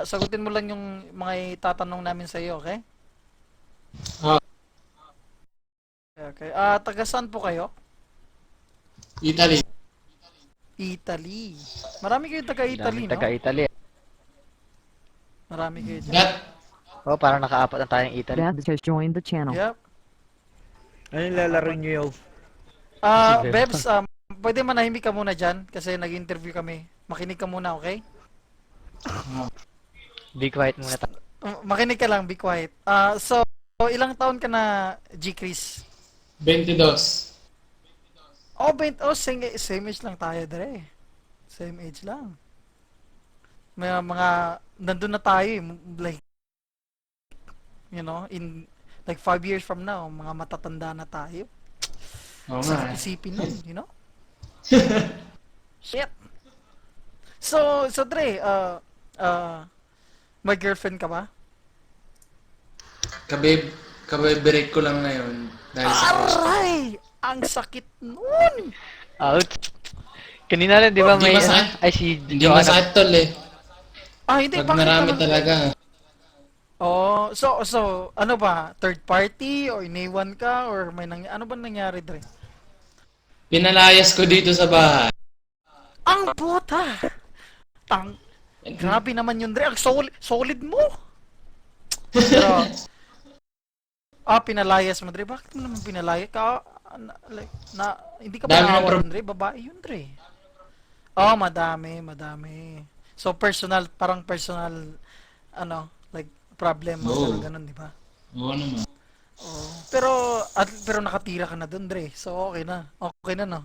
Sagutin mo lang yung mga itatanong namin sa iyo, okay? Ah, Okay. Taga saan po kayo? Italy. Italy. Marami kayo taga Italy, Daming no? taga-Italy. Marami kayo dyan. That, Oh, parang nakaapat na tayong Italy. Babs has joined the channel. Yep. Ano yung lalaro Apat. nyo, yo? Si Beb. Bebs, pwede manahimik ka muna dyan kasi nag-interview kami. Makinig ka muna, okay? Be quiet muna tayo. Makinig ka lang, be quiet. Ilang taon ka na, G. Chris? 22. Same age lang tayo, dre. Same age lang. May mga, nandun na tayo, like, in like 5 years from now, mga matatanda na tayo. Oo nga. Sakit isipin nun. Shit. So Dre, may girlfriend ka ba? Kabibreak ko lang ngayon. Dahil sa post. Aray! Ang sakit nun! Out. Kanina rin, di ba Hindi may... masakit. Ay, si Hindi Joanna. masakit tol eh. Hindi, Pag bakit marami naman? talaga. Ano ba? Third party? Or iniwan ka? Or ano ba nangyari, Dre? Pinalayas ko dito sa bahay. Ang puta! Grabe naman yun, Dre. Ang solid mo! Pero, pinalayas mo, Dre. Bakit mo naman pinalayas ka? Hindi ka ba Dami ng naawa dun, Dre? Babae yun, Dre. Madami. So, parang personal, like, problem mo, Oo. ganun, di ba? Oo naman. Pero nakatira ka na dun, Dre. So, okay na. Okay na, no?